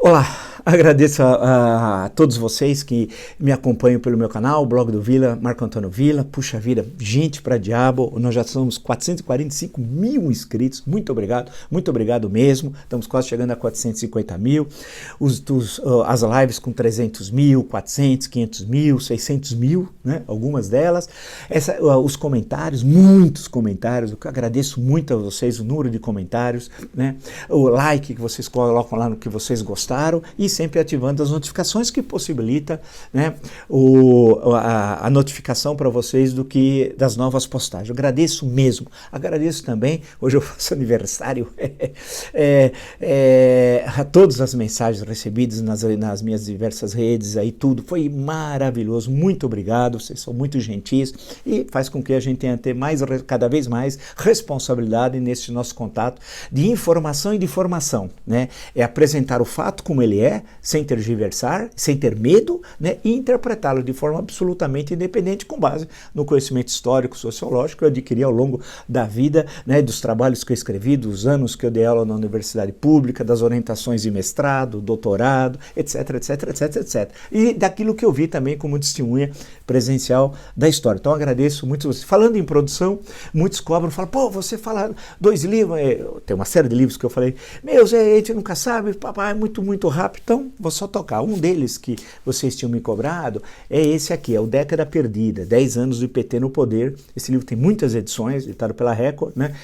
Olá, agradeço a todos vocês que me acompanham pelo meu canal, o blog do Vila, Marco Antônio Vila. Puxa vida, gente pra diabo, nós já somos 445 mil inscritos, muito obrigado mesmo, estamos quase chegando a 450 mil, as lives com 300 mil, 400, 500 mil, 600 mil, né? Algumas delas, os comentários, muitos comentários, eu agradeço muito a vocês, o número de comentários, né? O like que vocês colocam lá no que vocês gostaram e sempre ativando as notificações que possibilita, né, a notificação para vocês das novas postagens. Eu agradeço mesmo. Agradeço também, hoje eu faço aniversário, a todas as mensagens recebidas nas minhas diversas redes, aí tudo foi maravilhoso. Muito obrigado, vocês são muito gentis e faz com que a gente tenha cada vez mais responsabilidade nesse nosso contato de informação e de formação, né? É apresentar o fato como ele é, sem tergiversar, sem ter medo, né, e interpretá-lo de forma absolutamente independente com base no conhecimento histórico, sociológico que eu adquiri ao longo da vida, né, dos trabalhos que eu escrevi, dos anos que eu dei aula na universidade pública, das orientações de mestrado, doutorado, etc, etc, etc, etc. E daquilo que eu vi também como testemunha presencial da história. Então agradeço muito você. Falando em produção, muitos cobram, falam, pô, você fala 2 livros, tem uma série de livros que eu falei, a gente nunca sabe, papai, é muito rápido, então vou só tocar. Um deles que vocês tinham me cobrado é esse aqui, é o Década Perdida, 10 anos do PT no poder. Esse livro tem muitas edições, editado pela Record, né,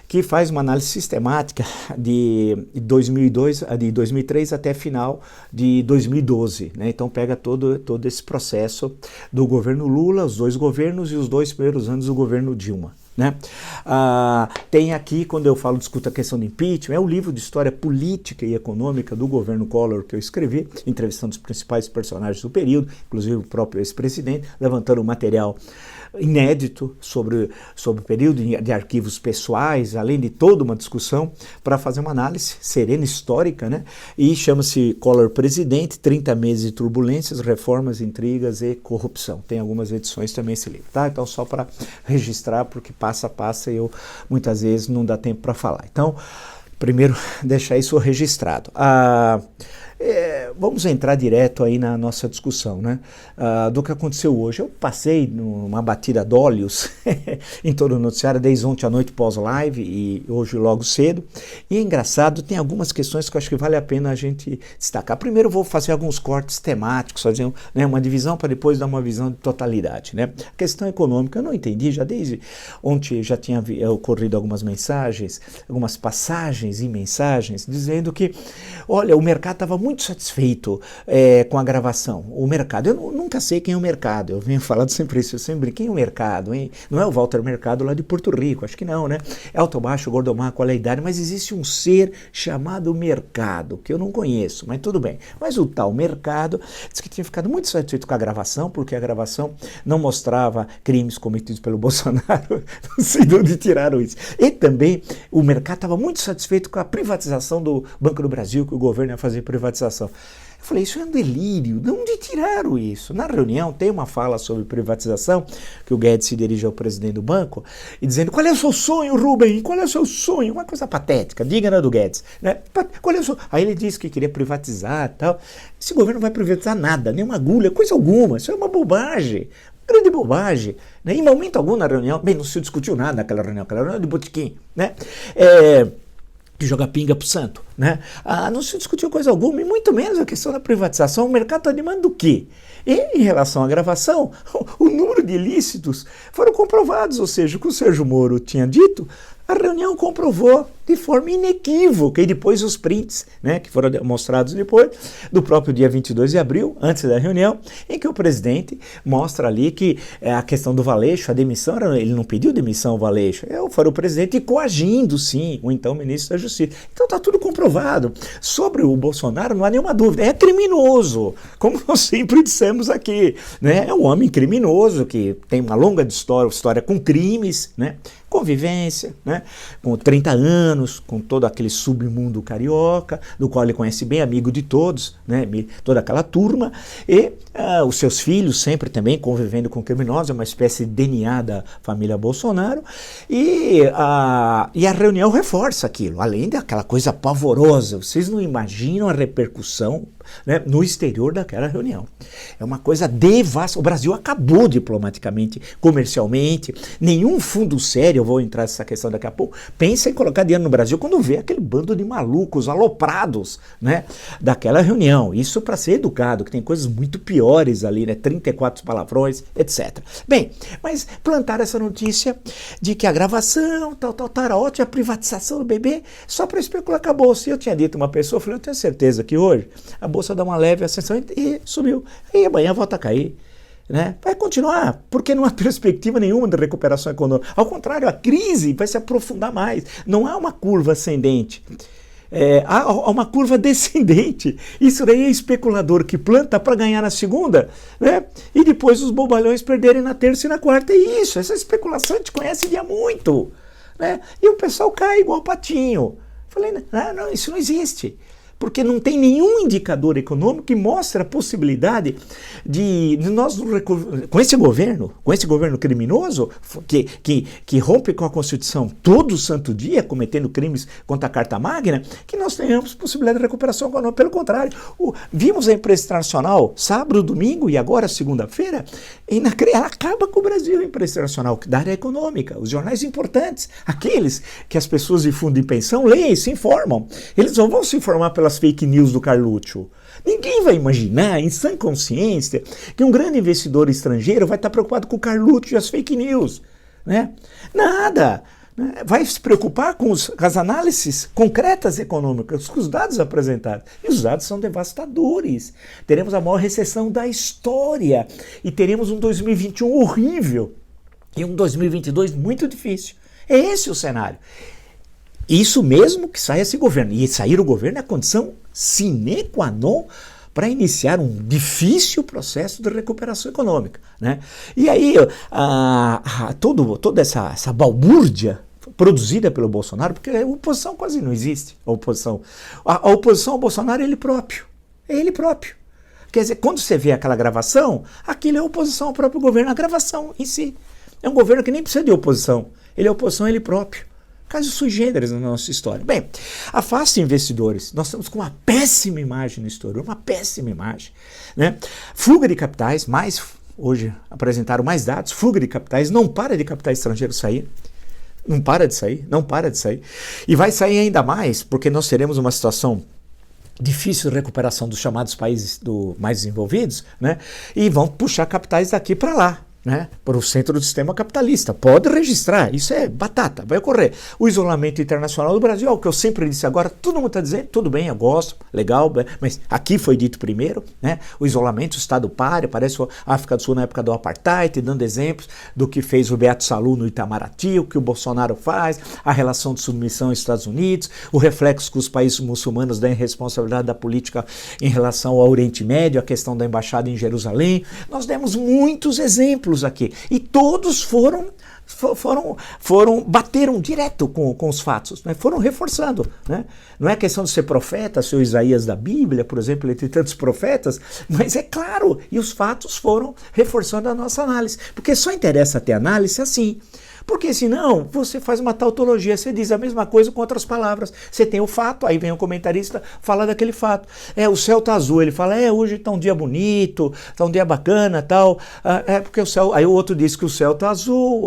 que faz uma análise sistemática de 2003 até final de 2012, né? Então pega todo esse processo do governo Lula, os 2 governos e os 2 primeiros anos do governo Dilma, né? Tem aqui, quando eu discuto a questão do impeachment, é um livro de história política e econômica do governo Collor que eu escrevi, entrevistando os principais personagens do período, inclusive o próprio ex-presidente, levantando material inédito sobre o período de arquivos pessoais, além de toda uma discussão para fazer uma análise serena, histórica, né? E chama-se Collor Presidente, 30 meses de turbulências, reformas, intrigas e corrupção. Tem algumas edições também esse livro, tá? Então só para registrar, porque passa e eu muitas vezes não dá tempo para falar. Então, primeiro deixar isso registrado. Vamos entrar direto aí na nossa discussão, né, do que aconteceu hoje. Eu passei numa batida de olhos em todo o noticiário, desde ontem à noite pós-live e hoje logo cedo, e é engraçado, tem algumas questões que eu acho que vale a pena a gente destacar. Primeiro eu vou fazer alguns cortes temáticos, fazer, né, uma divisão para depois dar uma visão de totalidade, né. A questão econômica eu não entendi, já desde ontem já tinha ocorrido algumas mensagens, algumas passagens e mensagens, dizendo que, olha, o mercado estava muito satisfeito com a gravação. O mercado, eu nunca sei quem é o mercado, eu venho falando sempre isso, eu sempre, quem é o mercado, hein? Não é o Walter Mercado lá de Porto Rico, acho que não, né? É alto, baixo, gordo, magro, qual é a idade, mas existe um ser chamado mercado, que eu não conheço, mas tudo bem. Mas o tal mercado disse que tinha ficado muito satisfeito com a gravação, porque a gravação não mostrava crimes cometidos pelo Bolsonaro, não sei de onde tiraram isso. E também o mercado estava muito satisfeito com a privatização do Banco do Brasil, que o governo ia fazer privatização. Eu falei, isso é um delírio, de onde tiraram isso? Na reunião tem uma fala sobre privatização, que o Guedes se dirige ao presidente do banco, e dizendo, qual é o seu sonho, Rubem? Qual é o seu sonho? Uma coisa patética, digna do Guedes, né? Qual é o seu... Aí ele disse que queria privatizar e tal. Esse governo não vai privatizar nada, nenhuma agulha, coisa alguma, isso é uma bobagem. Grande bobagem, né? Em momento algum na reunião, não se discutiu nada naquela reunião, aquela reunião de botequim, né? Que joga pinga pro santo, né? Não se discutiu coisa alguma, e muito menos a questão da privatização. O mercado está demandando o quê? E em relação à gravação, o número de ilícitos foram comprovados, ou seja, o que o Sérgio Moro tinha dito, a reunião comprovou de forma inequívoca, e depois os prints, né, que foram mostrados depois, do próprio dia 22 de abril, antes da reunião, em que o presidente mostra ali que a questão do Valeixo, a demissão, ele não pediu demissão ao Valeixo, foi o presidente coagindo, sim, o então ministro da Justiça. Então está tudo comprovado. Sobre o Bolsonaro não há nenhuma dúvida, é criminoso, como nós sempre dissemos aqui, né, é um homem criminoso, que tem uma longa história com crimes, né, convivência, né? Com 30 anos, com todo aquele submundo carioca, do qual ele conhece bem, amigo de todos, né? Toda aquela turma, e os seus filhos sempre também convivendo com criminosos, é uma espécie de DNA da família Bolsonaro, e a reunião reforça aquilo, além daquela coisa pavorosa. Vocês não imaginam a repercussão, né, no exterior daquela reunião. É uma coisa devastadora. O Brasil acabou diplomaticamente, comercialmente. Nenhum fundo sério, eu vou entrar nessa questão daqui a pouco, pensa em colocar dinheiro no Brasil quando vê aquele bando de malucos aloprados, né, daquela reunião. Isso para ser educado, que tem coisas muito piores ali, né, 34 palavrões, etc. Bem, mas plantaram essa notícia de que a gravação, tal, era ótima, a privatização do bebê, só para especular com a bolsa. E eu tinha dito a uma pessoa, eu falei, eu tenho certeza que hoje a bolsa dá uma leve ascensão e subiu. E amanhã volta a cair. Né? Vai continuar, porque não há perspectiva nenhuma de recuperação econômica. Ao contrário, a crise vai se aprofundar mais. Não há uma curva ascendente. Há uma curva descendente. Isso daí é especulador que planta para ganhar na segunda, né? E depois os bobalhões perderem na terça e na quarta. É isso, essa especulação a gente conhece de há muito. Né? E o pessoal cai igual patinho. Falei, não, isso não existe. Porque não tem nenhum indicador econômico que mostre a possibilidade de nós, com esse governo criminoso, que rompe com a Constituição todo santo dia, cometendo crimes contra a Carta Magna, que nós tenhamos possibilidade de recuperação econômica. Pelo contrário, vimos a imprensa internacional sábado, domingo e agora segunda-feira, ela acaba com o Brasil, a imprensa internacional da área econômica, os jornais importantes, aqueles que as pessoas de fundo de pensão leem e se informam. Eles não vão se informar pelas fake news do Carluccio. Ninguém vai imaginar, em sã consciência, que um grande investidor estrangeiro vai estar preocupado com o Carluccio e as fake news. Né? Nada. Vai se preocupar com as análises concretas econômicas, com os dados apresentados. E os dados são devastadores. Teremos a maior recessão da história. E teremos um 2021 horrível. E um 2022 muito difícil. É esse o cenário. Isso mesmo que saia esse governo. E sair o governo é a condição sine qua non para iniciar um difícil processo de recuperação econômica. Né? E aí, toda essa balbúrdia produzida pelo Bolsonaro, porque a oposição quase não existe. A oposição ao Bolsonaro é ele próprio. É ele próprio. Quer dizer, quando você vê aquela gravação, aquilo é oposição ao próprio governo, a gravação em si. É um governo que nem precisa de oposição. Ele é oposição a ele próprio. Casos sui generis na nossa história. Bem, afaste investidores. Nós estamos com uma péssima imagem no exterior, uma péssima imagem. Né? Fuga de capitais, hoje apresentaram mais dados, fuga de capitais, não para de capitais estrangeiros sair. Não para de sair. E vai sair ainda mais, porque nós teremos uma situação difícil de recuperação dos chamados países mais desenvolvidos, né? E vão puxar capitais daqui para lá. Né, para o centro do sistema capitalista. Pode registrar, isso é batata, vai ocorrer. O isolamento internacional do Brasil, é o que eu sempre disse agora, todo mundo está dizendo, tudo bem, eu gosto, legal, mas aqui foi dito primeiro, né, o isolamento, o Estado páreo, parece a África do Sul na época do Apartheid, dando exemplos do que fez o Beato Salu no Itamaraty, o que o Bolsonaro faz, a relação de submissão aos Estados Unidos, o reflexo que os países muçulmanos da irresponsabilidade da política em relação ao Oriente Médio, a questão da embaixada em Jerusalém. Nós demos muitos exemplos aqui, e todos bateram direto com os fatos, né? Foram reforçando, né? Não é questão de ser profeta, ser o Isaías da Bíblia, por exemplo, entre tantos profetas, mas é claro, e os fatos foram reforçando a nossa análise, porque só interessa ter análise assim. Porque senão você faz uma tautologia, você diz a mesma coisa com outras palavras. Você tem o fato, aí vem o comentarista falar daquele fato. O céu tá azul, ele fala, hoje tá um dia bonito, tá um dia bacana, tal. Porque o céu, aí o outro diz que o céu tá azul,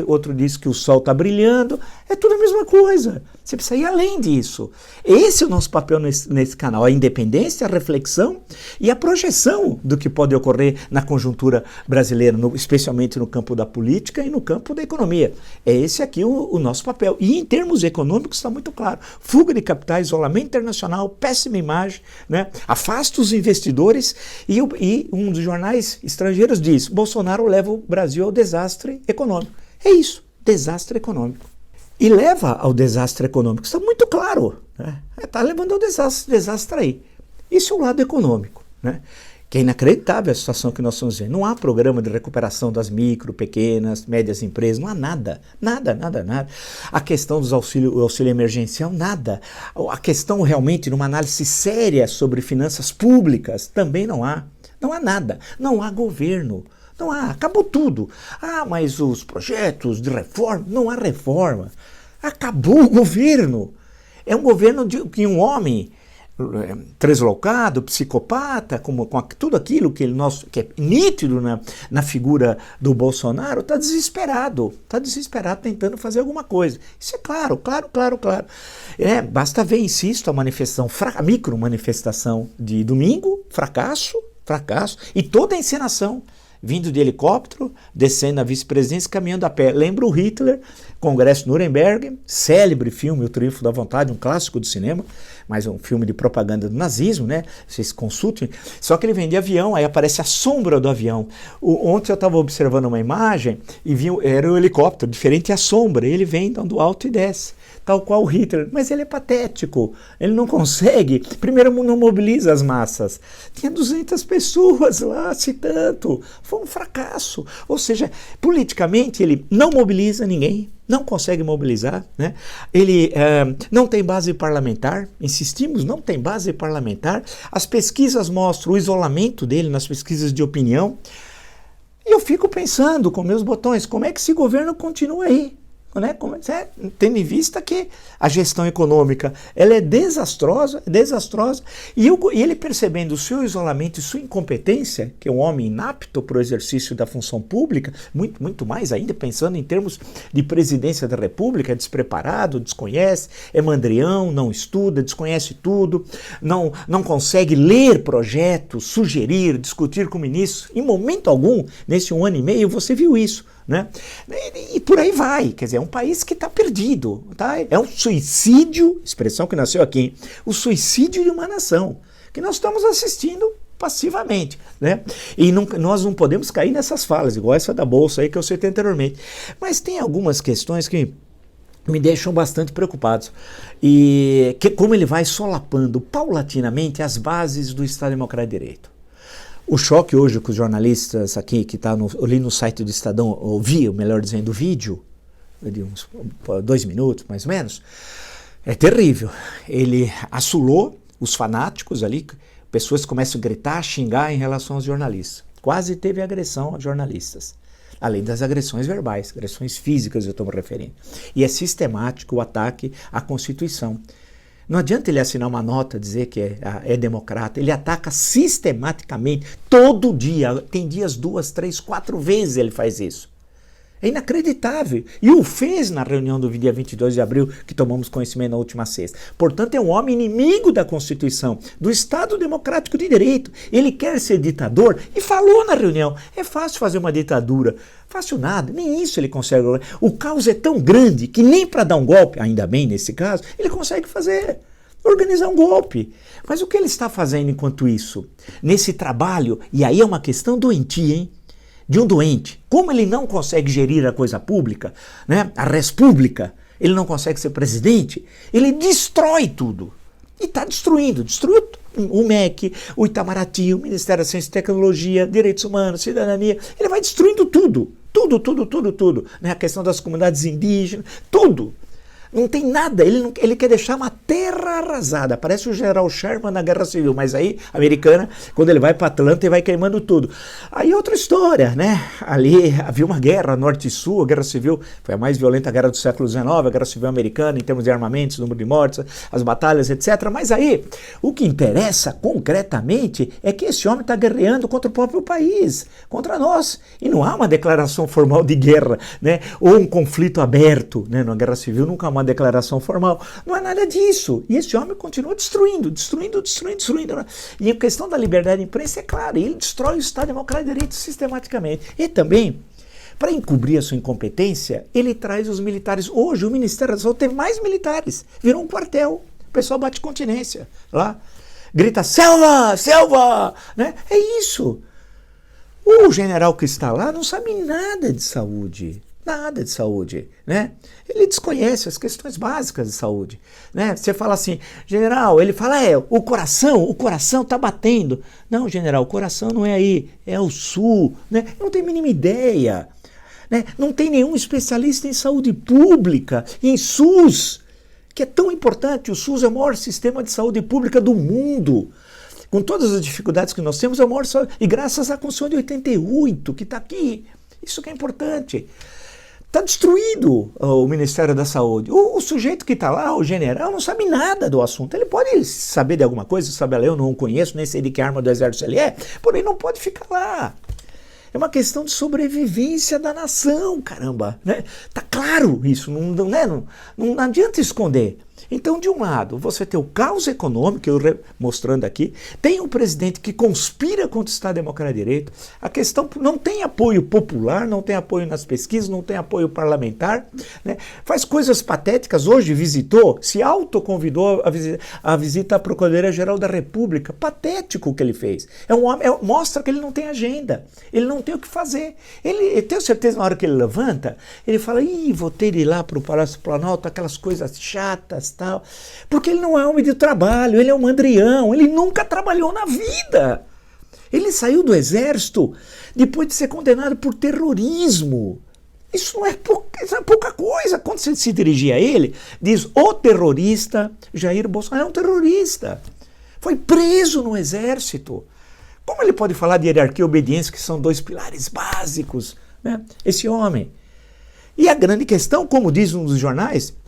outro diz que o sol tá brilhando. É tudo a mesma coisa. Você precisa ir além disso. Esse é o nosso papel nesse canal, a independência, a reflexão e a projeção do que pode ocorrer na conjuntura brasileira, especialmente no campo da política e no campo da economia. É esse aqui o nosso papel. E em termos econômicos está muito claro. Fuga de capitais, isolamento internacional, péssima imagem, né? Afasta os investidores e um dos jornais estrangeiros diz, Bolsonaro leva o Brasil ao desastre econômico. É isso, desastre econômico. E leva ao desastre econômico. Está muito claro. Está levando ao desastre aí. Isso é o lado econômico. Né? Que é inacreditável a situação que nós estamos vendo. Não há programa de recuperação das micro, pequenas, médias empresas, não há nada. Nada. A questão dos auxílio emergencial, nada. A questão realmente, numa análise séria sobre finanças públicas, também não há. Não há nada. Não há governo. Não há. Acabou tudo. Ah, mas os projetos de reforma, não há reforma. Acabou o governo. É um governo que um homem translocado, psicopata, com tudo aquilo que é nítido na figura do Bolsonaro, está desesperado tentando fazer alguma coisa. Isso é claro. Basta ver, insisto, a micro manifestação de domingo, fracasso, e toda a encenação, vindo de helicóptero, descendo na vice-presidência, caminhando a pé. Lembra o Hitler, Congresso Nuremberg, célebre filme, O Triunfo da Vontade, um clássico do cinema, mas um filme de propaganda do nazismo, né? Vocês consultem. Só que ele vem de avião, aí aparece a sombra do avião. Ontem eu estava observando uma imagem e vi, era um helicóptero, diferente a sombra, ele vem dando alto e desce. Tal qual o Hitler, mas ele é patético, ele não consegue, primeiro não mobiliza as massas, tinha 200 pessoas lá, se tanto, foi um fracasso, ou seja, politicamente ele não mobiliza ninguém, não consegue mobilizar, né? Ele não tem base parlamentar, insistimos, não tem base parlamentar, as pesquisas mostram o isolamento dele nas pesquisas de opinião, e eu fico pensando com meus botões, como é que esse governo continua aí? Né? Tendo em vista que a gestão econômica ela é desastrosa, e ele percebendo o seu isolamento e sua incompetência, que é um homem inapto para o exercício da função pública, muito mais ainda pensando em termos de presidência da República, é despreparado, desconhece, é mandrião, não estuda, desconhece tudo, não consegue ler projetos, sugerir, discutir com o ministro, em momento algum, nesse 1 ano e meio, você viu isso. Né? E por aí vai, quer dizer, é um país que está perdido, tá? É um suicídio, expressão que nasceu aqui, o suicídio de uma nação, que nós estamos assistindo passivamente, né? E nós não podemos cair nessas falas, igual essa da Bolsa aí que eu citei anteriormente, mas tem algumas questões que me deixam bastante preocupados, e como ele vai solapando paulatinamente as bases do Estado Democrático de Direito. O choque hoje com os jornalistas aqui, que está ali no site do Estadão, ouvi, melhor dizendo, o vídeo, de uns 2 minutos mais ou menos, é terrível. Ele assolou os fanáticos ali, pessoas começam a gritar, xingar em relação aos jornalistas. Quase teve agressão aos jornalistas, além das agressões verbais, agressões físicas eu estou me referindo. E é sistemático o ataque à Constituição. Não adianta ele assinar uma nota, dizer que é democrata, ele ataca sistematicamente, todo dia, tem dias 2, 3, 4 vezes ele faz isso. É inacreditável. E o fez na reunião do dia 22 de abril, que tomamos conhecimento na última sexta. Portanto, é um homem inimigo da Constituição, do Estado Democrático de Direito. Ele quer ser ditador e falou na reunião, é fácil fazer uma ditadura. Fácil nada, nem isso ele consegue. O caos é tão grande que nem para dar um golpe, ainda bem nesse caso, ele consegue fazer, organizar um golpe. Mas o que ele está fazendo enquanto isso? Nesse trabalho, e aí é uma questão doentia, hein? De um doente. Como ele não consegue gerir a coisa pública, né? A res pública, ele não consegue ser presidente, ele destrói tudo. E está destruindo, destruiu o MEC, o Itamaraty, o Ministério da Ciência e Tecnologia, Direitos Humanos, Cidadania, ele vai destruindo tudo. Tudo, né? A questão das comunidades indígenas, tudo. Não tem nada, ele quer deixar uma terra arrasada, parece o general Sherman na Guerra Civil, mas aí, americana, quando ele vai para Atlanta e vai queimando tudo. Aí outra história, né? Ali havia uma guerra norte e sul, a Guerra Civil foi a mais violenta guerra do século XIX, a Guerra Civil americana, em termos de armamentos, número de mortes, as batalhas, etc. Mas aí, o que interessa concretamente é que esse homem está guerreando contra o próprio país, contra nós. E não há uma declaração formal de guerra, né? Ou um conflito aberto, né? Na Guerra Civil nunca há uma declaração formal. Não é nada disso. E esse homem continua destruindo. E a questão da liberdade de imprensa é clara. Ele destrói o Estado Democrático de Direito sistematicamente. E também, para encobrir a sua incompetência, ele traz os militares. Hoje o Ministério da Saúde teve mais militares. Virou um quartel. O pessoal bate continência lá. Grita, selva, selva! Né? É isso. O general que está lá não sabe nada de saúde. Nada de saúde, né? Ele desconhece as questões básicas de saúde, né? Você fala assim, general, ele fala, o coração tá batendo. Não, general, o coração não é aí, é o sul, né? Eu não tenho a mínima ideia, né? Não tem nenhum especialista em saúde pública, em SUS, que é tão importante. O SUS é o maior sistema de saúde pública do mundo. Com todas as dificuldades que nós temos, é o maior, e graças à Constituição de 88, que está aqui. Isso que é importante. Está destruído o Ministério da Saúde. O sujeito que está lá, o general, não sabe nada do assunto. Ele pode saber de alguma coisa, sabe, eu não o conheço, nem sei de que arma do exército ele é, porém não pode ficar lá. É uma questão de sobrevivência da nação, caramba. Né? Tá claro isso, não adianta esconder. Então, de um lado, você tem o caos econômico, eu mostrando aqui, tem um presidente que conspira contra o Estado Democrático de Direito, a questão não tem apoio popular, não tem apoio nas pesquisas, não tem apoio parlamentar, né? Faz coisas patéticas, hoje visitou, se autoconvidou a visita à Procuradoria-Geral da República, patético o que ele fez, mostra que ele não tem agenda, ele não tem o que fazer, eu tenho certeza na hora que ele levanta, ele fala, vou ter de ir lá para o Palácio Planalto, aquelas coisas chatas, tal, porque ele não é homem de trabalho, ele é um mandrião, ele nunca trabalhou na vida. Ele saiu do exército depois de ser condenado por terrorismo. Isso não é pouca coisa. Quando você se dirigir a ele, diz o terrorista Jair Bolsonaro é um terrorista. Foi preso no exército. Como ele pode falar de hierarquia e obediência, que são dois pilares básicos, né? Esse homem. E a grande questão, como diz um dos jornais,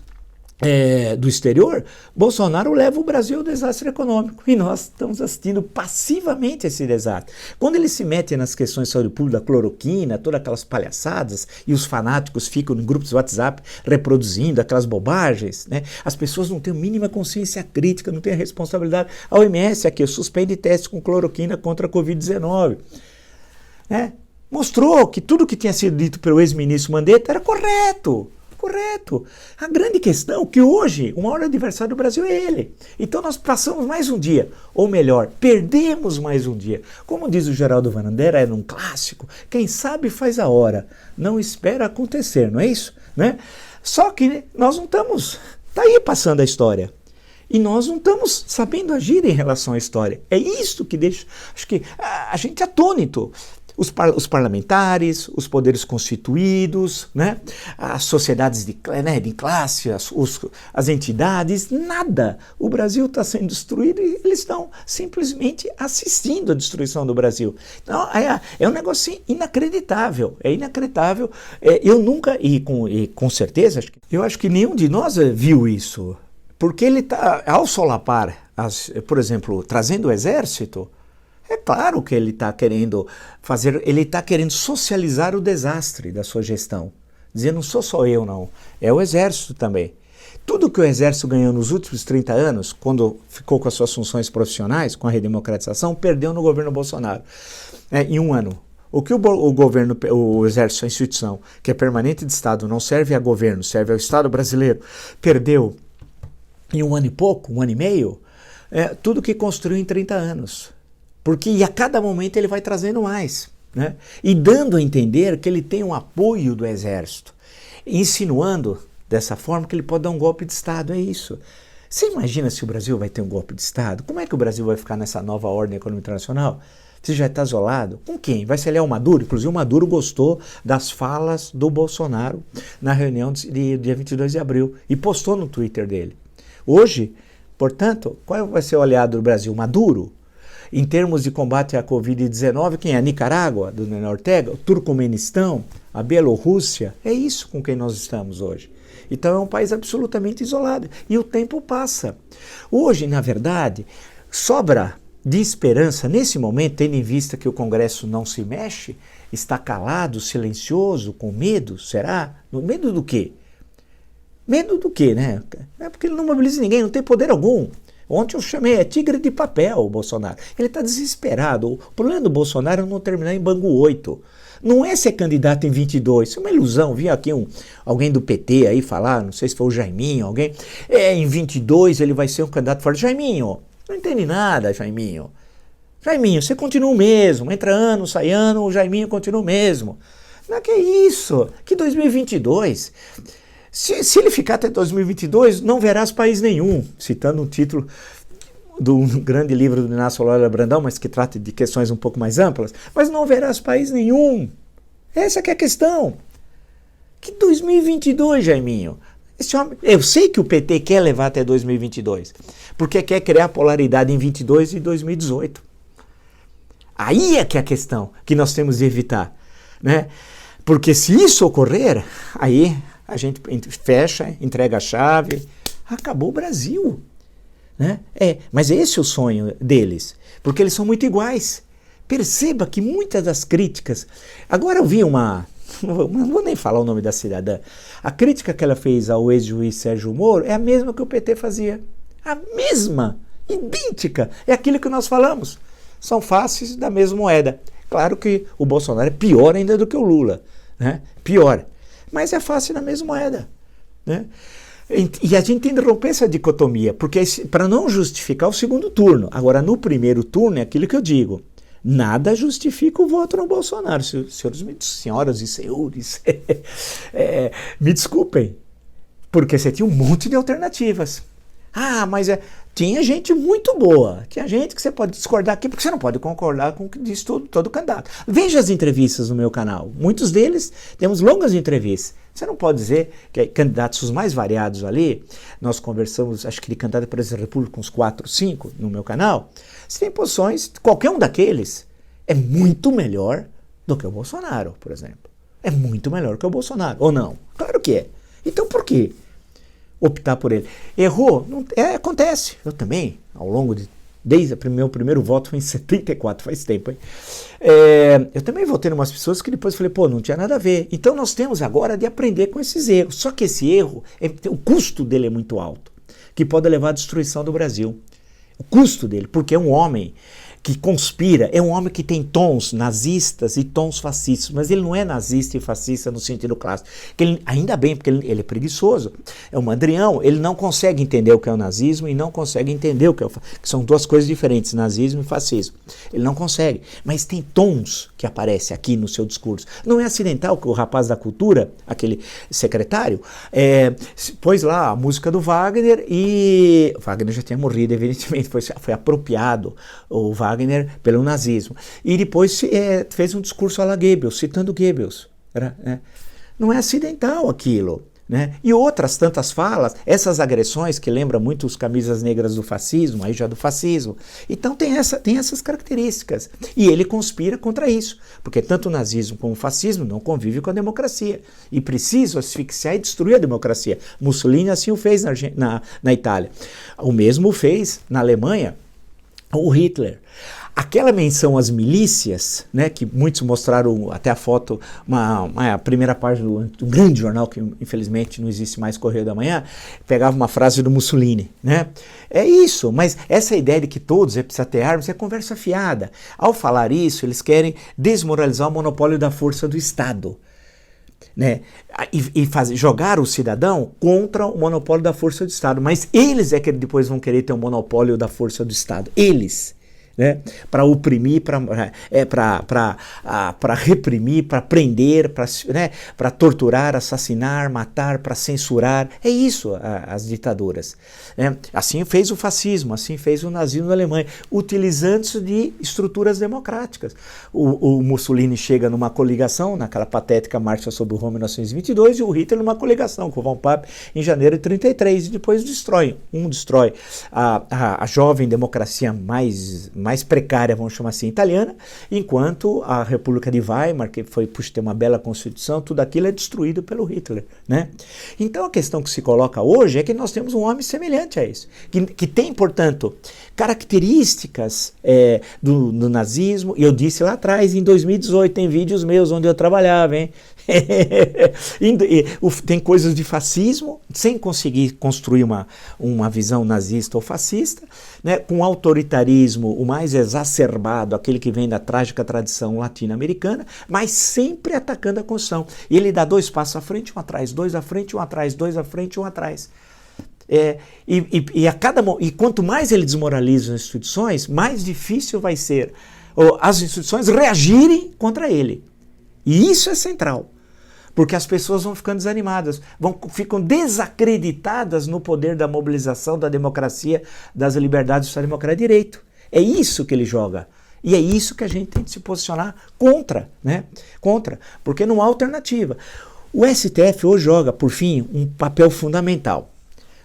do exterior, Bolsonaro leva o Brasil ao desastre econômico e nós estamos assistindo passivamente esse desastre. Quando ele se mete nas questões de saúde pública, da cloroquina, todas aquelas palhaçadas e os fanáticos ficam em grupos de WhatsApp reproduzindo aquelas bobagens, né? As pessoas não têm a mínima consciência crítica, não têm a responsabilidade. A OMS aqui suspende testes com cloroquina contra a Covid-19. Né? Mostrou que tudo que tinha sido dito pelo ex-ministro Mandetta era correto. Correto. A grande questão é que hoje o maior adversário do Brasil é ele. Então nós passamos mais um dia, ou melhor, perdemos mais um dia. Como diz o Geraldo Vanandera, era um clássico, quem sabe faz a hora, não espera acontecer, não é isso? Né? Só que nós não estamos, está aí passando a história. E nós não estamos sabendo agir em relação à história. É isso que deixa, acho que a gente atônito. Os parlamentares, os poderes constituídos, né? As sociedades de classe, as entidades, nada. O Brasil está sendo destruído e eles estão simplesmente assistindo à destruição do Brasil. Então, é um negócio inacreditável, é inacreditável. Eu nunca, e com certeza, eu acho que nenhum de nós viu isso, porque ele está, ao solapar, por exemplo, trazendo o exército. É claro que ele está querendo fazer, ele está querendo socializar o desastre da sua gestão. Dizendo, não sou só eu, não. É o Exército também. Tudo que o Exército ganhou nos últimos 30 anos, quando ficou com as suas funções profissionais, com a redemocratização, perdeu no governo Bolsonaro. Em um ano. O que o Exército, a instituição, que é permanente de Estado, não serve a governo, serve ao Estado brasileiro, perdeu em um ano e pouco, um ano e meio, tudo que construiu em 30 anos. Porque a cada momento ele vai trazendo mais, né? E dando a entender que ele tem um apoio do Exército, insinuando dessa forma que ele pode dar um golpe de Estado, é isso. Você imagina se o Brasil vai ter um golpe de Estado? Como é que o Brasil vai ficar nessa nova ordem econômica internacional? Você já está isolado? Com quem? Vai se aliar ao Maduro? Inclusive o Maduro gostou das falas do Bolsonaro na reunião de dia 22 de abril e postou no Twitter dele. Hoje, portanto, qual vai ser o aliado do Brasil? Maduro? Em termos de combate à Covid-19, quem é? A Nicarágua, do Daniel Ortega, o Turcomenistão, a Bielorrússia, é isso com quem nós estamos hoje. Então é um país absolutamente isolado. E o tempo passa. Hoje, na verdade, sobra de esperança, nesse momento, tendo em vista que o Congresso não se mexe, está calado, silencioso, com medo, será? Medo do quê? Medo do quê, né? É porque ele não mobiliza ninguém, não tem poder algum. Ontem eu chamei, tigre de papel o Bolsonaro. Ele está desesperado. O problema do Bolsonaro é não terminar em Bangu 8. Não é ser candidato em 22. Isso é uma ilusão. Vi aqui alguém do PT aí falar, não sei se foi o Jaiminho, alguém. Em 22 ele vai ser um candidato forte. Jaiminho, não entende nada, Jaiminho. Jaiminho, você continua o mesmo. Entra ano, sai ano, o Jaiminho continua o mesmo. Não, que isso? Que 2022? Se ele ficar até 2022, não verás país nenhum, citando um título do grande livro do Inácio Lula Brandão, mas que trata de questões um pouco mais amplas, mas não verás país nenhum. Essa que é a questão. Que 2022, Jaiminho? Esse homem, eu sei que o PT quer levar até 2022, porque quer criar polaridade em 22 e 2018. Aí é que é a questão que nós temos de evitar, né? Porque se isso ocorrer, aí a gente fecha, entrega a chave, acabou o Brasil, né? Mas esse é o sonho deles, porque eles são muito iguais. Perceba que muitas das críticas... Agora eu vi não vou nem falar o nome da cidadã. A crítica que ela fez ao ex-juiz Sérgio Moro é a mesma que o PT fazia. A mesma, idêntica. É aquilo que nós falamos. São faces da mesma moeda. Claro que o Bolsonaro é pior ainda do que o Lula, né? Pior. Mas é face da mesma moeda, né? E a gente tem de romper essa dicotomia, porque para não justificar o segundo turno. Agora, no primeiro turno, é aquilo que eu digo. Nada justifica o voto no Bolsonaro. Senhoras e senhores, me desculpem, porque você tinha um monte de alternativas. Ah, mas tinha gente muito boa, tinha gente que você pode discordar aqui, porque você não pode concordar com o que diz todo candidato. Veja as entrevistas no meu canal, muitos deles temos longas entrevistas. Você não pode dizer que candidatos os mais variados ali, nós conversamos, acho que de candidato a presidente da República, uns 4, 5 no meu canal, você tem posições, qualquer um daqueles é muito melhor do que o Bolsonaro, por exemplo. É muito melhor que o Bolsonaro, ou não? Claro que é. Então por quê optar por ele? Errou? Não, acontece. Eu também, ao longo de... Desde o meu primeiro voto foi em 74, faz tempo, hein? Eu também votei em umas pessoas que depois falei, pô, não tinha nada a ver. Então nós temos agora de aprender com esses erros. Só que esse erro, o custo dele é muito alto, que pode levar à destruição do Brasil. O custo dele, porque é um homem que conspira, é um homem que tem tons nazistas e tons fascistas, mas ele não é nazista e fascista no sentido clássico. Ainda bem, porque ele é preguiçoso, é um mandrião, ele não consegue entender o que é o nazismo e não consegue entender o que é o fascismo, que são duas coisas diferentes, nazismo e fascismo. Ele não consegue, mas tem tons que aparecem aqui no seu discurso. Não é acidental que o rapaz da cultura, aquele secretário, pôs lá a música do Wagner e... O Wagner já tinha morrido, evidentemente, foi apropriado o Wagner pelo nazismo. E depois fez um discurso à la Goebbels, citando Goebbels. Não é acidental aquilo, né? E outras tantas falas, essas agressões que lembram muito os camisas negras do fascismo, aí já do fascismo. Então tem essas características. E ele conspira contra isso, porque tanto o nazismo como o fascismo não convivem com a democracia. E precisam asfixiar e destruir a democracia. Mussolini assim o fez na Itália. O mesmo fez na Alemanha o Hitler. Aquela menção às milícias, né, que muitos mostraram até a foto, a primeira página do grande jornal, que infelizmente não existe mais, Correio da Manhã, pegava uma frase do Mussolini, né? É isso, mas essa ideia de que todos precisam ter armas é conversa fiada. Ao falar isso, eles querem desmoralizar o monopólio da força do Estado, né? E jogar o cidadão contra o monopólio da força do Estado. Mas eles é que depois vão querer ter um monopólio da força do Estado. Eles, né? Para oprimir, para reprimir, para prender, para torturar, assassinar, matar, para censurar. É isso as ditaduras. Né? Assim fez o fascismo, assim fez o nazismo na Alemanha, utilizando-se de estruturas democráticas. O Mussolini chega numa coligação, naquela patética Marcha sobre Roma em 1922, e o Hitler numa coligação com o Von Papen em janeiro de 1933, e depois destrói a jovem democracia mais precária, vamos chamar assim, italiana, enquanto a República de Weimar, que foi ter uma bela constituição, tudo aquilo é destruído pelo Hitler, né? Então a questão que se coloca hoje é que nós temos um homem semelhante a isso, que tem, portanto, características do nazismo, e eu disse lá atrás, em 2018, tem vídeos meus onde eu trabalhava, hein? Tem coisas de fascismo, sem conseguir construir uma visão nazista ou fascista, né, com autoritarismo o mais exacerbado, aquele que vem da trágica tradição latino-americana, mas sempre atacando a Constituição. E ele dá 2 passos à frente, um atrás, 2 à frente, um atrás, 2 à frente, um atrás. E quanto mais ele desmoraliza as instituições, mais difícil vai ser as instituições reagirem contra ele. E isso é central. Porque as pessoas vão ficando desanimadas, ficam desacreditadas no poder da mobilização, da democracia, das liberdades do Estado Democrático de Direito. É isso que ele joga. E é isso que a gente tem que se posicionar contra, né? Contra, porque não há alternativa. O STF hoje joga, por fim, um papel fundamental.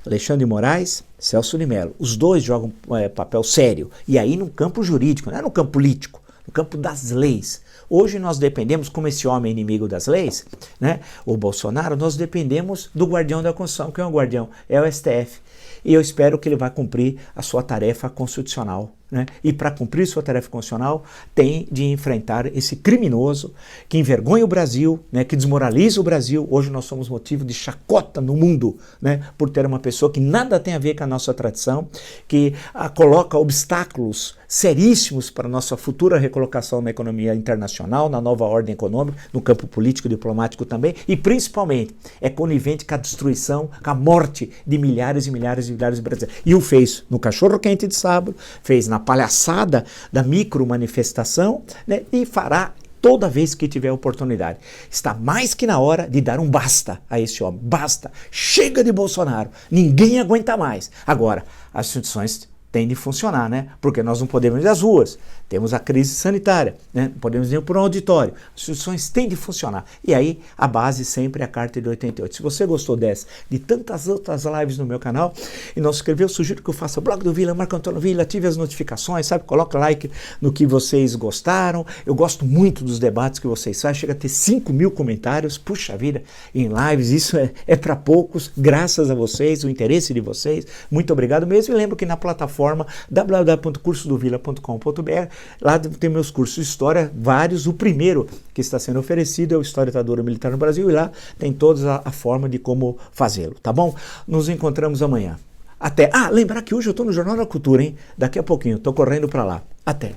Alexandre de Moraes, Celso de Mello, os dois jogam papel sério. E aí no campo jurídico, não é no campo político, no campo das leis. Hoje nós dependemos, como esse homem é inimigo das leis, né, o Bolsonaro, nós dependemos do guardião da Constituição. Quem é o guardião? É o STF. E eu espero que ele vá cumprir a sua tarefa constitucional. Né? E para cumprir sua tarefa constitucional, tem de enfrentar esse criminoso que envergonha o Brasil, né? Que desmoraliza o Brasil. Hoje nós somos motivo de chacota no mundo, né? Por ter uma pessoa que nada tem a ver com a nossa tradição, que coloca obstáculos seríssimos para a nossa futura recolocação na economia internacional, na nova ordem econômica, no campo político e diplomático também, e principalmente é conivente com a destruição, com a morte de milhares e milhares e milhares de brasileiros. E o fez no cachorro-quente de sábado, fez na palhaçada da micro-manifestação, né, e fará toda vez que tiver oportunidade. Está mais que na hora de dar um basta a esse homem. Basta! Chega de Bolsonaro! Ninguém aguenta mais. Agora, as instituições têm de funcionar, né? Porque nós não podemos ir às ruas, temos a crise sanitária, né? Não podemos ir para um auditório. As instituições têm de funcionar. E aí, a base sempre é a Carta de 88. Se você gostou dessa, de tantas outras lives no meu canal, e não se inscreveu, eu sugiro que eu faça o blog do Vila, Marco Antônio Vila, ative as notificações, sabe? Coloca like no que vocês gostaram. Eu gosto muito dos debates que vocês fazem, chega a ter 5.000 comentários, puxa vida, em lives, isso é para poucos, graças a vocês, o interesse de vocês. Muito obrigado mesmo, e lembro que na plataforma www.cursodovila.com.br, lá tem meus cursos de história, vários. O primeiro que está sendo oferecido é o História da Ditadura Militar no Brasil, e lá tem toda a forma de como fazê-lo, tá bom? Nos encontramos amanhã. Até. Lembrar que hoje eu estou no Jornal da Cultura, hein? Daqui a pouquinho, estou correndo para lá. Até.